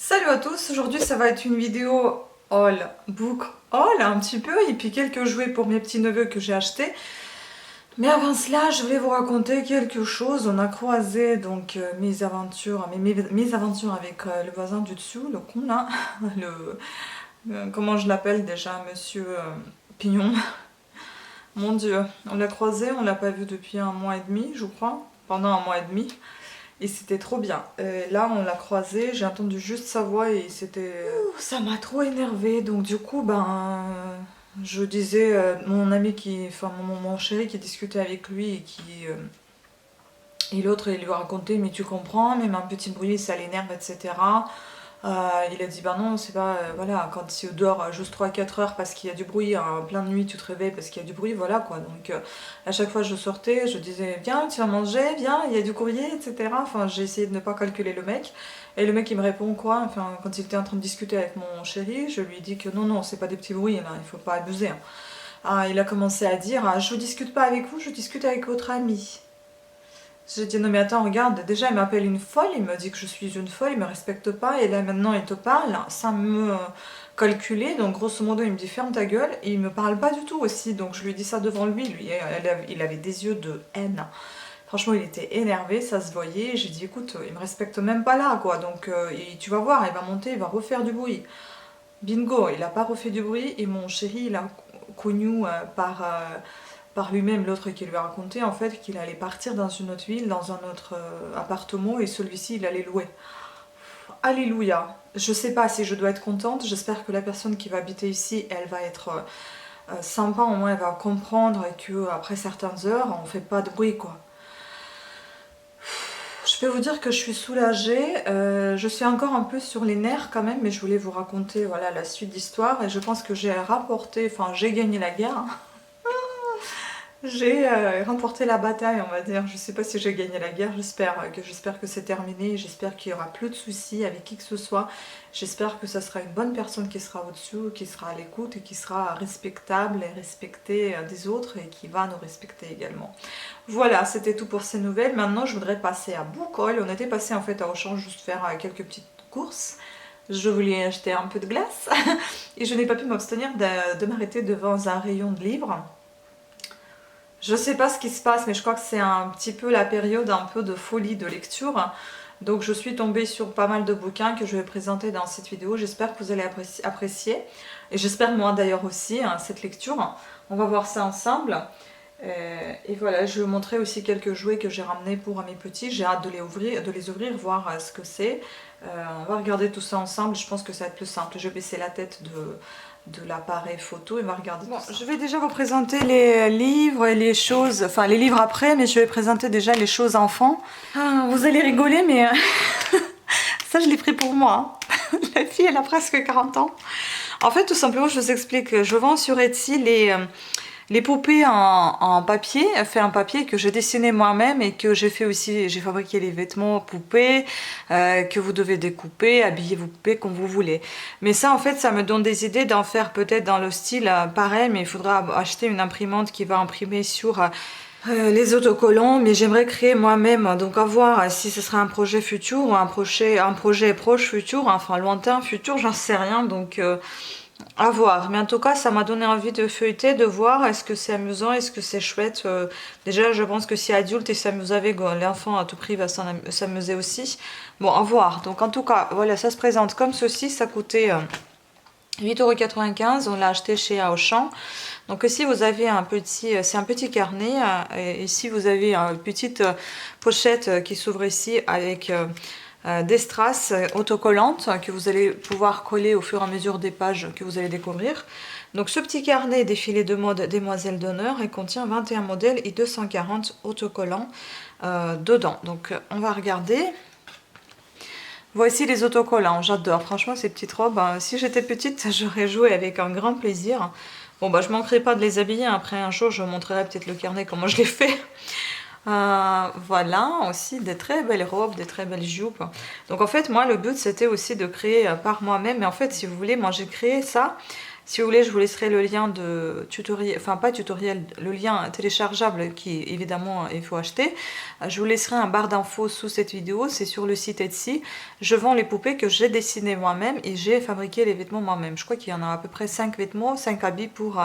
Salut à tous, aujourd'hui ça va être une vidéo haul, book haul un petit peu, et puis quelques jouets pour mes petits neveux que j'ai achetés. Mais avant cela, je voulais vous raconter quelque chose. On a croisé donc mes aventures, mes aventures avec le voisin du dessous, le con là, comment je l'appelle déjà, monsieur Pignon. Mon Dieu, on l'a croisé, on l'a pas vu depuis un mois et demi, je crois, pendant un mois et demi. Et c'était trop bien. Là, on l'a croisé, j'ai entendu juste sa voix et c'était... ça m'a trop énervée. Donc du coup, je disais, mon ami qui... Enfin, mon chéri qui discutait avec lui et qui... et l'autre, il lui a raconté, mais tu comprends, même un petit bruit, ça l'énerve, etc. Il a dit, bah non, c'est pas... voilà, quand tu dors juste 3-4 heures parce qu'il y a du bruit, en plein de nuit, tu te réveilles parce qu'il y a du bruit, voilà quoi. Donc à chaque fois je sortais, je disais, viens, tu vas manger, viens, il y a du courrier, etc. Enfin, j'ai essayé de ne pas calculer le mec. Et le mec, il me répond quoi? Enfin, quand il était en train de discuter avec mon chéri, je lui ai dit que non, non, c'est pas des petits bruits, là, il faut pas abuser, hein. Il a commencé à dire, je discute pas avec vous, je discute avec votre ami. J'ai dit non mais attends, regarde, déjà il m'appelle une folle, il me dit que je suis une folle, il me respecte pas, et là maintenant il te parle sans me calculer, donc grosso modo il me dit ferme ta gueule, et il me parle pas du tout aussi, donc je lui dis ça devant lui, il avait des yeux de haine. Franchement il était énervé, ça se voyait, j'ai dit écoute, il me respecte même pas là quoi, donc tu vas voir, il va monter, il va refaire du bruit. Bingo, il a pas refait du bruit, et mon chéri il a connu par lui-même, l'autre qui lui a raconté en fait qu'il allait partir dans une autre ville, dans un autre appartement, et celui-ci il allait louer. Alléluia. Je sais pas si je dois être contente, j'espère que la personne qui va habiter ici, elle va être sympa, au moins elle va comprendre et que après certaines heures, on fait pas de bruit quoi. Je peux vous dire que je suis soulagée, je suis encore un peu sur les nerfs quand même, mais je voulais vous raconter voilà la suite d'histoire, et je pense que j'ai rapporté, enfin j'ai gagné la guerre. J'ai remporté la bataille, on va dire. Je sais pas si j'ai gagné la guerre, j'espère que c'est terminé, j'espère qu'il y aura plus de soucis avec qui que ce soit. J'espère que ça sera une bonne personne qui sera au-dessus, qui sera à l'écoute et qui sera respectable et respectée des autres et qui va nous respecter également. Voilà, c'était tout pour ces nouvelles. Maintenant, je voudrais passer à Boukol. On était passé en fait à Auchan juste faire quelques petites courses. Je voulais acheter un peu de glace et je n'ai pas pu m'abstenir de m'arrêter devant un rayon de livres. Je sais pas ce qui se passe, mais je crois que c'est un petit peu la période un peu de folie de lecture. Donc je suis tombée sur pas mal de bouquins que je vais présenter dans cette vidéo. J'espère que vous allez apprécier. Et j'espère moi d'ailleurs aussi cette lecture. On va voir ça ensemble. Et voilà, je vais vous montrer aussi quelques jouets que j'ai ramenés pour mes petits. J'ai hâte de les ouvrir, voir ce que c'est. On va regarder tout ça ensemble. Je pense que ça va être plus simple. Je vais baisser la tête de l'appareil photo et on va regarder tout ça. Je vais déjà vous présenter les livres et les choses, enfin les livres après, mais je vais présenter déjà les choses enfants. Vous allez rigoler, mais ça je l'ai pris pour moi. La fille elle a presque 40 ans. En fait tout simplement je vous explique, je vends sur Etsy les poupées en papier, fait en papier que j'ai dessiné moi-même et que j'ai fait aussi, j'ai fabriqué les vêtements poupées que vous devez découper, habiller vos poupées comme vous voulez. Mais ça en fait ça me donne des idées d'en faire peut-être dans le style pareil, mais il faudra acheter une imprimante qui va imprimer sur les autocollants, mais j'aimerais créer moi-même, donc à voir si ce sera un projet futur ou un projet proche futur, enfin lointain futur, j'en sais rien, donc à voir. Mais en tout cas ça m'a donné envie de feuilleter, de voir est-ce que c'est amusant, est-ce que c'est chouette. Déjà je pense que si adulte il s'amuse avec, l'enfant à tout prix va s'amuser aussi. Bon, à voir. Donc en tout cas voilà, ça se présente comme ceci, ça coûtait 8,95 €, on l'a acheté chez Auchan. Donc ici vous avez un petit, c'est un petit carnet, et ici vous avez une petite pochette qui s'ouvre ici avec des strass autocollantes que vous allez pouvoir coller au fur et à mesure des pages que vous allez découvrir. Donc ce petit carnet défilé de mode Demoiselle d'honneur, et contient 21 modèles et 240 autocollants dedans. Donc on va regarder. Voici les autocollants, j'adore, franchement ces petites robes, si j'étais petite j'aurais joué avec un grand plaisir. Bon bah je manquerai pas de les habiller, après un jour je vous montrerai peut-être le carnet comment je l'ai fait. Voilà, aussi des très belles robes, des très belles jupes. Donc en fait moi le but c'était aussi de créer par moi-même, mais en fait si vous voulez moi j'ai créé ça, Si vous voulez, je vous laisserai le lien de tutoriel, enfin pas tutoriel, le lien téléchargeable qui évidemment il faut acheter. Je vous laisserai un barre d'infos sous cette vidéo, c'est sur le site Etsy. Je vends les poupées que j'ai dessinées moi-même et j'ai fabriqué les vêtements moi-même. Je crois qu'il y en a à peu près 5 vêtements, 5 habits pour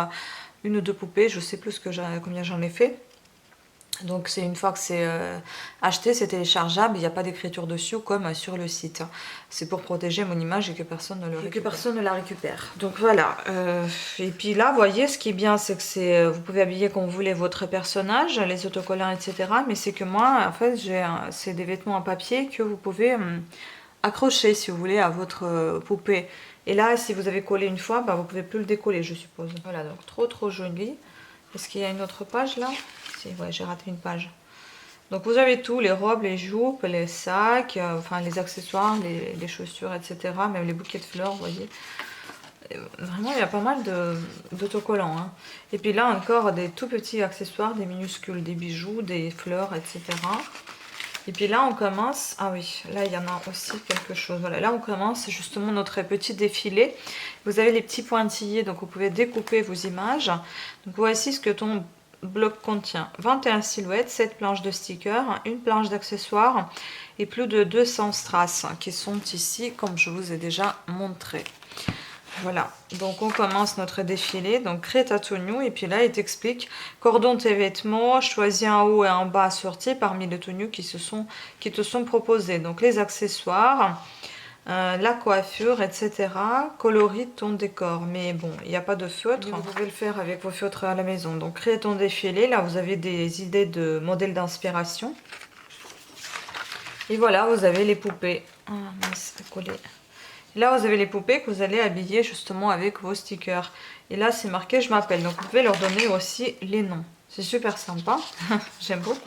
une ou deux poupées, je sais plus combien j'en ai fait. Donc c'est une fois que c'est acheté, c'est téléchargeable, il n'y a pas d'écriture dessus comme sur le site. C'est pour protéger mon image et que personne ne la récupère. Donc voilà. Et puis là, vous voyez, ce qui est bien, c'est que vous pouvez habiller comme vous voulez votre personnage, les autocollants, etc. Mais c'est que moi, en fait, c'est des vêtements en papier que vous pouvez accrocher, si vous voulez, à votre poupée. Et là, si vous avez collé une fois, bah, vous ne pouvez plus le décoller, je suppose. Voilà, donc trop joli. Est-ce qu'il y a une autre page là? Ouais, j'ai raté une page. Donc vous avez tout, les robes, les jupes, les sacs, enfin les accessoires, les chaussures, etc. Même les bouquets de fleurs, vous voyez. Vraiment, il y a pas mal d'autocollants. Hein. Et puis là encore, des tout petits accessoires, des minuscules, des bijoux, des fleurs, etc. Et puis là, on commence... Ah oui, là, il y en a aussi quelque chose. Voilà, là, on commence justement notre petit défilé. Vous avez les petits pointillés, donc vous pouvez découper vos images. Donc voici ce que ton bloc contient 21 silhouettes, 7 planches de stickers, une planche d'accessoires et plus de 200 strass qui sont ici comme je vous ai déjà montré. Voilà, donc on commence notre défilé, donc crée ta tenue et puis là il t'explique cordon tes vêtements, choisis un haut et un bas assortis parmi les tenues qui te sont proposées, donc les accessoires, la coiffure, etc. Colorie ton décor, mais bon, il n'y a pas de feutre. Vous pouvez le faire avec vos feutres à la maison. Donc, crée ton défilé. Là, vous avez des idées de modèles d'inspiration. Et voilà, vous avez les poupées. Ah, mince, collé. Là, vous avez les poupées que vous allez habiller justement avec vos stickers. Et là, c'est marqué « Je m'appelle ». Donc, vous pouvez leur donner aussi les noms. C'est super sympa. J'aime beaucoup.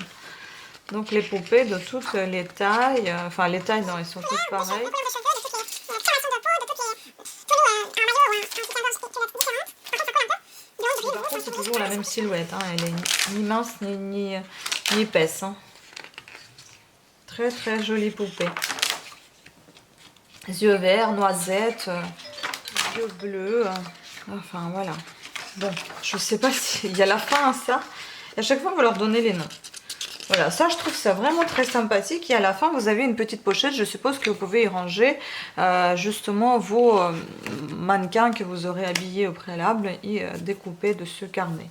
Donc, les poupées de toutes les tailles. Enfin, les tailles, non, elles sont toutes pareilles. Par contre, c'est toujours la même silhouette. Hein. Elle est ni mince ni épaisse. Hein. Très jolie poupée. Yeux verts, noisettes, yeux bleus. Enfin, voilà. Bon, je sais pas s'il y a la fin à ça. Et à chaque fois, on va leur donner les noms. Voilà, ça je trouve ça vraiment très sympathique. Et à la fin, vous avez une petite pochette. Je suppose que vous pouvez y ranger justement vos mannequins que vous aurez habillés au préalable et découper de ce carnet.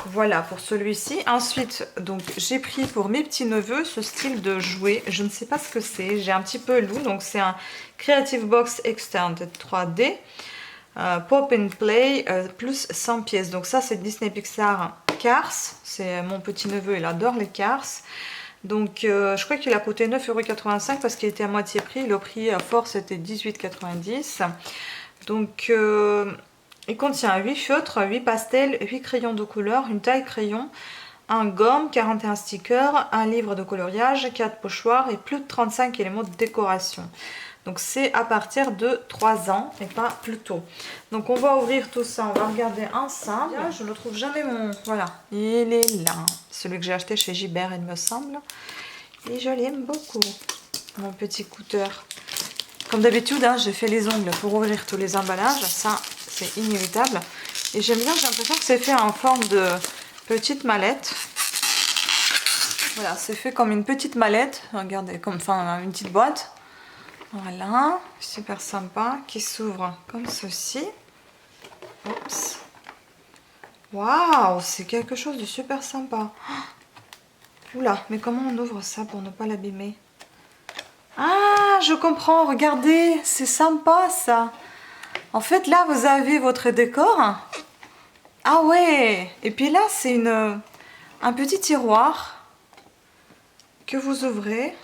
Voilà pour celui-ci. Ensuite, donc j'ai pris pour mes petits neveux ce style de jouet. Je ne sais pas ce que c'est. J'ai un petit peu loup. Donc c'est un Creative Box Extended 3D. Pop and Play plus 100 pièces. Donc ça c'est Disney Pixar Cars. C'est mon petit neveu, il adore les Cars. Donc je crois qu'il a coûté 9,85 € parce qu'il était à moitié prix. Le prix fort c'était 18,90 €. Donc il contient 8 feutres, 8 pastels, 8 crayons de couleur, une taille crayon, un gomme, 41 stickers, un livre de coloriage, 4 pochoirs et plus de 35 éléments de décoration. Donc c'est à partir de 3 ans et pas plus tôt. Donc on va ouvrir tout ça, on va regarder ensemble. Je ne trouve jamais mon... Voilà, il est là. Celui que j'ai acheté chez Gibert, il me semble. Et je l'aime beaucoup, mon petit couteur. Comme d'habitude, hein, j'ai fait les ongles pour ouvrir tous les emballages. Ça, c'est inévitable. Et j'aime bien, j'ai l'impression que c'est fait en forme de petite mallette. Voilà, c'est fait comme une petite mallette. Regardez, comme enfin une petite boîte. Voilà, super sympa, qui s'ouvre comme ceci. Oups. Waouh, c'est quelque chose de super sympa. Oula, mais comment on ouvre ça pour ne pas l'abîmer? Ah, je comprends, regardez, c'est sympa ça. En fait, là, vous avez votre décor. Ah ouais, et puis là, c'est un petit tiroir que vous ouvrez.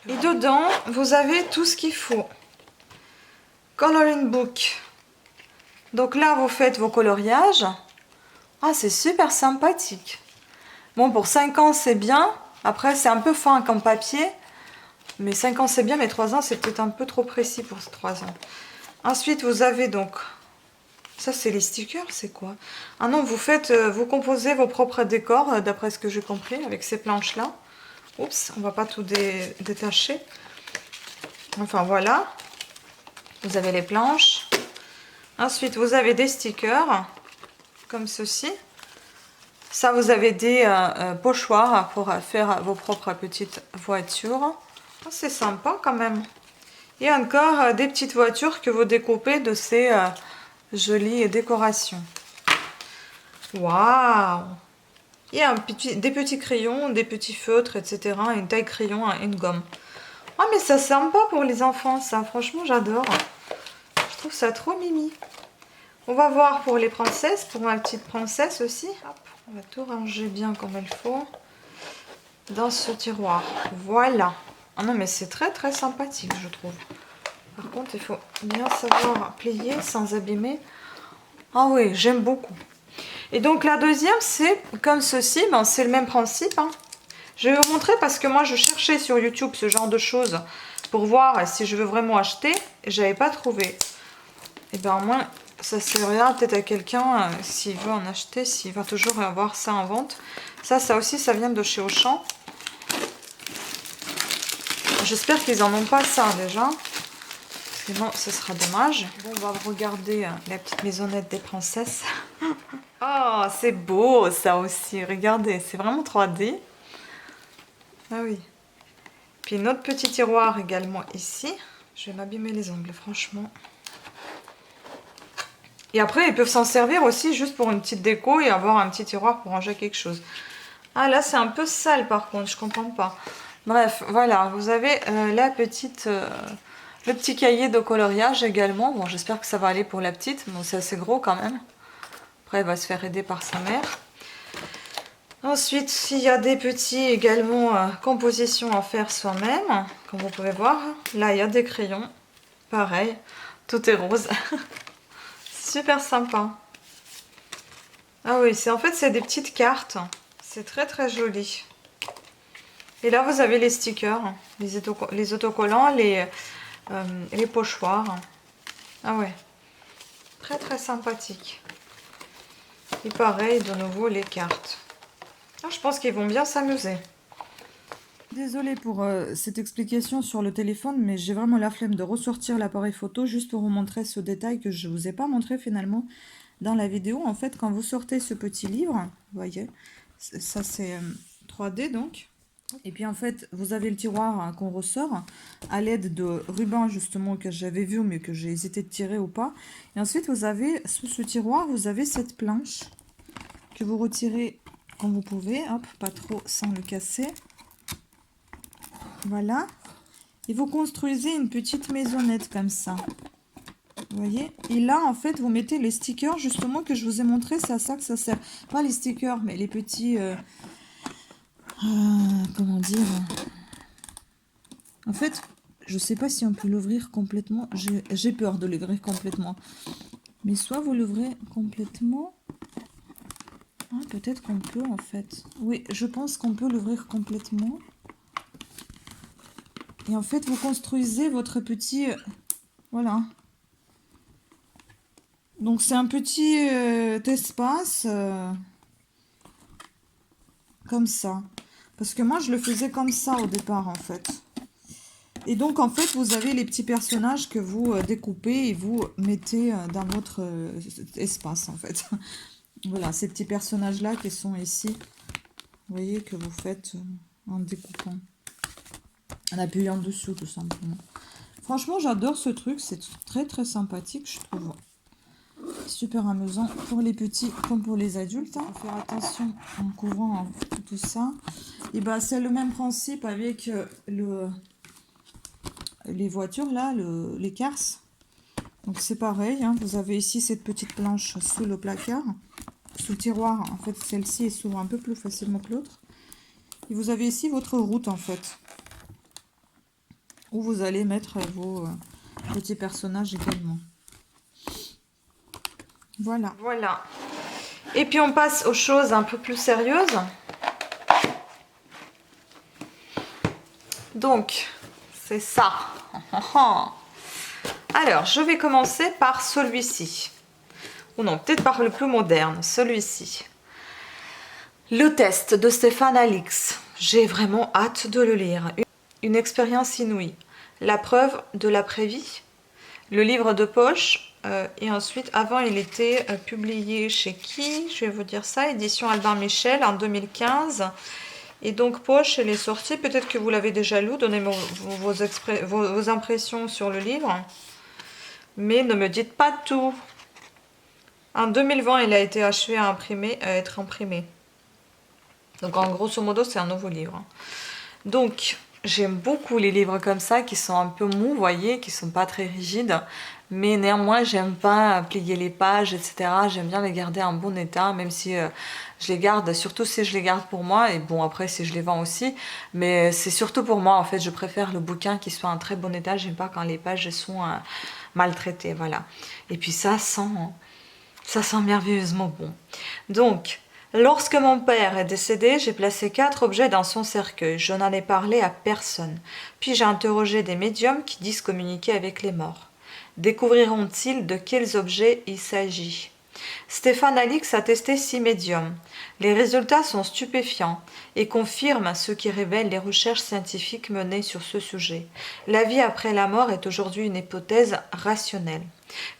Et dedans, vous avez tout ce qu'il faut. Coloring book. Donc là, vous faites vos coloriages. Ah, c'est super sympathique. Bon, pour 5 ans, c'est bien. Après, c'est un peu fin comme papier. Mais 5 ans, c'est bien. Mais 3 ans, c'est peut-être un peu trop précis pour 3 ans. Ensuite, vous avez donc... Ça, c'est les stickers, c'est quoi? Ah non, vous composez vos propres décors, d'après ce que j'ai compris, avec ces planches-là. Oups, on va pas tout détacher. Enfin, voilà. Vous avez les planches. Ensuite, vous avez des stickers, comme ceci. Ça, vous avez des pochoirs pour faire vos propres petites voitures. Oh, c'est sympa quand même. Et encore des petites voitures que vous découpez de ces jolies décorations. Waouh! Il y a des petits crayons, des petits feutres, etc. Une taille crayon, une gomme. Oh, mais ça, c'est sympa pour les enfants, ça. Franchement, j'adore. Je trouve ça trop mimi. On va voir pour les princesses, pour ma petite princesse aussi. Hop, on va tout ranger bien comme il faut dans ce tiroir. Voilà. Ah non, mais c'est très très sympathique, je trouve. Par contre, il faut bien savoir plier sans abîmer. Ah oui, j'aime beaucoup. Et donc la deuxième, c'est comme ceci. Ben, c'est le même principe. Hein. Je vais vous montrer parce que moi, je cherchais sur YouTube ce genre de choses pour voir si je veux vraiment acheter. Et je n'avais pas trouvé. Et bien, au moins, ça servira peut-être à quelqu'un s'il veut en acheter, s'il va toujours avoir ça en vente. Ça aussi, ça vient de chez Auchan. J'espère qu'ils en ont pas ça déjà. Sinon, ce sera dommage. Bon, on va regarder la petite maisonnette des princesses. Oh, c'est beau ça aussi. Regardez, c'est vraiment 3D. Ah oui. Puis notre petit tiroir également ici. Je vais m'abîmer les ongles, franchement. Et après, ils peuvent s'en servir aussi juste pour une petite déco et avoir un petit tiroir pour ranger quelque chose. Ah là, c'est un peu sale par contre, je comprends pas. Bref, voilà, vous avez le petit cahier de coloriage également. Bon, j'espère que ça va aller pour la petite. Bon, c'est assez gros quand même. Après, elle va se faire aider par sa mère. Ensuite, il y a des petits également compositions à faire soi-même. Comme vous pouvez voir, là, il y a des crayons. Pareil, tout est rose. Super sympa. Ah oui, en fait, c'est des petites cartes. C'est très très joli. Et là, vous avez les stickers, les autocollants, les pochoirs. Ah ouais, très très sympathique. Et pareil, de nouveau, les cartes. Ah, je pense qu'ils vont bien s'amuser. Désolée pour cette explication sur le téléphone, mais j'ai vraiment la flemme de ressortir l'appareil photo juste pour vous montrer ce détail que je ne vous ai pas montré finalement dans la vidéo. En fait, quand vous sortez ce petit livre, vous voyez, ça c'est 3D donc. Et puis en fait, vous avez le tiroir qu'on ressort à l'aide de rubans justement que j'avais vu mais que j'ai hésité de tirer ou pas. Et ensuite, vous avez sous ce tiroir, vous avez cette planche que vous retirez comme vous pouvez, hop, pas trop sans le casser. Voilà. Et vous construisez une petite maisonnette comme ça. Vous voyez? Et là, en fait, vous mettez les stickers justement que je vous ai montré. C'est à ça que ça sert. Pas les stickers, mais les petits... comment dire? En fait, je sais pas si on peut l'ouvrir complètement. J'ai peur de l'ouvrir complètement. Mais soit vous l'ouvrez complètement... Ah, peut-être qu'on peut, en fait. Oui, je pense qu'on peut l'ouvrir complètement. Et en fait, vous construisez votre petit... voilà. Donc, c'est un petit espace comme ça. Parce que moi, je le faisais comme ça au départ, en fait. Et donc, en fait, vous avez les petits personnages que vous découpez et vous mettez dans votre espace, en fait. Voilà, ces petits personnages-là qui sont ici. Vous voyez, que vous faites en découpant. En appuyant dessous, tout simplement. Franchement, j'adore ce truc. C'est très, très sympathique, je trouve. Super amusant pour les petits comme pour les adultes. Hein. Faut faire attention en couvrant tout ça. Et ben, c'est le même principe avec les voitures, là, les cars. Donc, c'est pareil. Hein. Vous avez ici cette petite planche sous le placard. Sous le tiroir, en fait, celle-ci s'ouvre un peu plus facilement que l'autre. Et vous avez ici votre route, en fait. Où vous allez mettre vos petits personnages également. Voilà. Voilà. Et puis on passe aux choses un peu plus sérieuses. Donc, c'est ça. Alors, je vais commencer par celui-ci. Ou non, peut-être par le plus moderne, celui-ci. Le test de Stéphane Alix. J'ai vraiment hâte de le lire. Une expérience inouïe. La preuve de l'après-vie. Le livre de poche. Et ensuite, avant, il était publié chez qui? Je vais vous dire ça. Édition Albin Michel en 2015. Et donc, poche, elle est sortie. Peut-être que vous l'avez déjà lu. Donnez-moi vos impressions sur le livre. Mais ne me dites pas tout. En 2020, il a été achevé à être imprimé. Donc, en grosso modo, c'est un nouveau livre. Donc, j'aime beaucoup les livres comme ça, qui sont un peu mous, vous voyez, qui sont pas très rigides. Mais néanmoins, j'aime pas plier les pages, etc. J'aime bien les garder en bon état, même si je les garde, surtout si je les garde pour moi. Et bon, après, si je les vends aussi. Mais c'est surtout pour moi, en fait. Je préfère le bouquin qui soit en très bon état. J'aime pas quand les pages sont maltraitées, voilà. Et puis ça sent merveilleusement bon. Donc, lorsque mon père est décédé, j'ai placé 4 objets dans son cercueil. Je n'en ai parlé à personne. Puis j'ai interrogé des médiums qui disent communiquer avec les morts. Découvriront-ils de quels objets il s'agit? Stéphane Alix a testé 6 médiums. Les résultats sont stupéfiants et confirment ce qui révèlent les recherches scientifiques menées sur ce sujet. La vie après la mort est aujourd'hui une hypothèse rationnelle.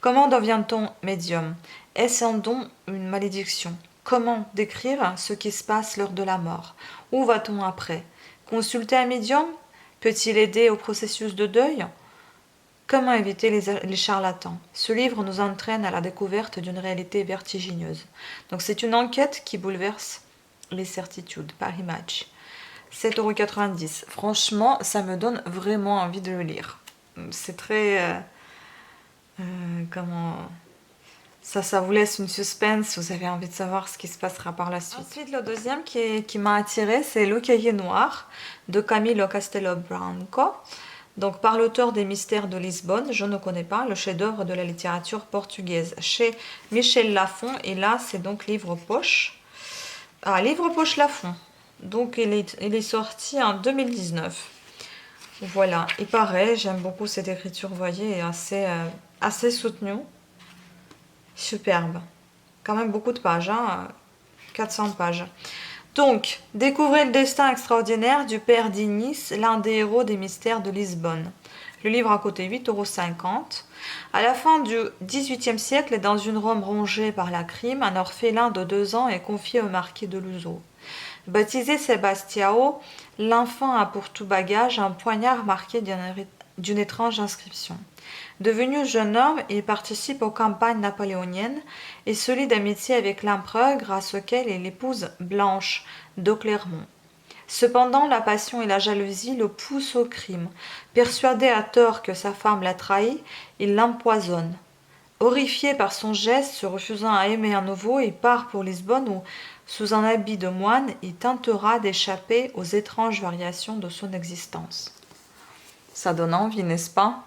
Comment devient-on médium? Est-ce un don ou une malédiction? Comment décrire ce qui se passe lors de la mort? Où va-t-on après? Consulter un médium? Peut-il aider au processus de deuil? Comment éviter les charlatans? Ce livre nous entraîne à la découverte d'une réalité vertigineuse. Donc c'est une enquête qui bouleverse les certitudes. Paris Match. 7,90 €. Franchement, ça me donne vraiment envie de le lire. C'est très... comment... Ça vous laisse une suspense, vous avez envie de savoir ce qui se passera par la suite. Ensuite, le deuxième qui m'a attiré, c'est Le Cahier Noir de Camilo Castelo Branco. Donc, par l'auteur des Mystères de Lisbonne, je ne connais pas, le chef-d'œuvre de la littérature portugaise, chez Michel Lafon. Et là, c'est donc livre poche. Ah, livre poche Lafon. Donc, il est sorti en 2019. Voilà. Et pareil, j'aime beaucoup cette écriture, vous voyez, assez soutenue. Superbe. Quand même beaucoup de pages, hein, 400 pages. Donc, découvrez le destin extraordinaire du père d'Inis, l'un des héros des Mystères de Lisbonne. Le livre a coûté 8,50 €. À la fin du XVIIIe siècle, dans une Rome rongée par la crime, un orphelin de 2 ans est confié au marquis de Luzo. Baptisé Sebastiao, l'enfant a pour tout bagage un poignard marqué d'une étrange inscription. Devenu jeune homme, il participe aux campagnes napoléoniennes et se lie d'amitié avec l'empereur grâce auquel il épouse Blanche de Clermont. Cependant, la passion et la jalousie le poussent au crime. Persuadé à tort que sa femme l'a trahi, il l'empoisonne. Horrifié par son geste, se refusant à aimer à nouveau, il part pour Lisbonne où, sous un habit de moine, il tentera d'échapper aux étranges variations de son existence. Ça donne envie, n'est-ce pas?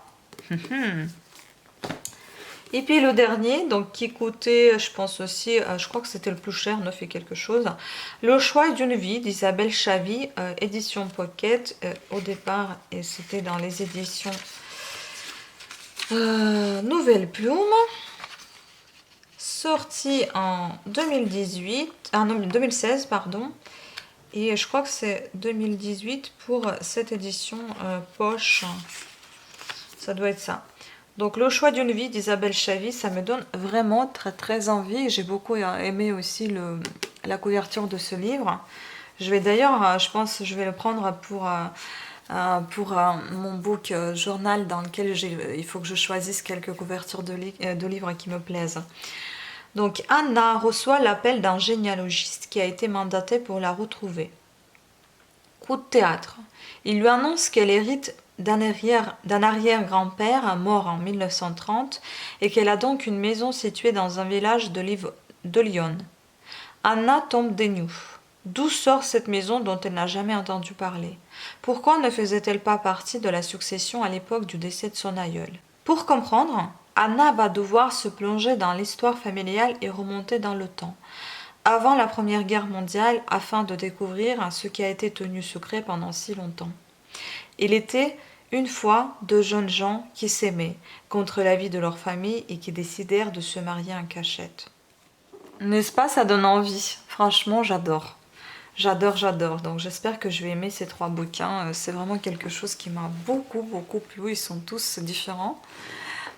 Et puis le dernier, donc qui coûtait, je pense aussi, je crois que c'était le plus cher, 9 et quelque chose. Le choix d'une vie d'Isabelle Chavy, édition Pocket, au départ, et c'était dans les éditions Nouvelle Plume, sorti en 2016, pardon. Et je crois que c'est 2018 pour cette édition poche. Ça doit être ça. Donc, Le choix d'une vie d'Isabelle Chavy, ça me donne vraiment très très envie. J'ai beaucoup aimé aussi la couverture de ce livre. Je vais d'ailleurs, je pense, je vais le prendre pour mon book journal dans lequel il faut que je choisisse quelques couvertures de livres qui me plaisent. Donc, Anna reçoit l'appel d'un généalogiste qui a été mandaté pour la retrouver. Coup de théâtre. Il lui annonce qu'elle hérite d'un arrière-grand-père mort en 1930 et qu'elle a donc une maison située dans un village de Lyon. Anna tombe des nues. D'où sort cette maison dont elle n'a jamais entendu parler? Pourquoi ne faisait-elle pas partie de la succession à l'époque du décès de son aïeul? Pour comprendre, Anna va devoir se plonger dans l'histoire familiale et remonter dans le temps, avant la Première Guerre mondiale, afin de découvrir ce qui a été tenu secret pendant si longtemps. Il était une fois 2 jeunes gens qui s'aimaient contre l'avis de leur famille et qui décidèrent de se marier en cachette. N'est-ce pas, ça donne envie. Franchement, j'adore. J'adore. Donc j'espère que je vais aimer ces 3 bouquins. C'est vraiment quelque chose qui m'a beaucoup plu. Ils sont tous différents.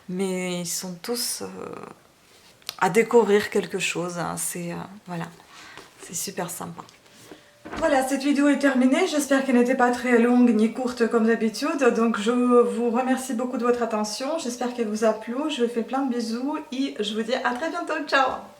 mais ils sont tous à découvrir quelque chose, hein. C'est voilà, c'est super sympa. Voilà, cette vidéo est terminée, j'espère qu'elle n'était pas très longue ni courte comme d'habitude, donc je vous remercie beaucoup de votre attention, j'espère qu'elle vous a plu, je vous fais plein de bisous et je vous dis à très bientôt, ciao!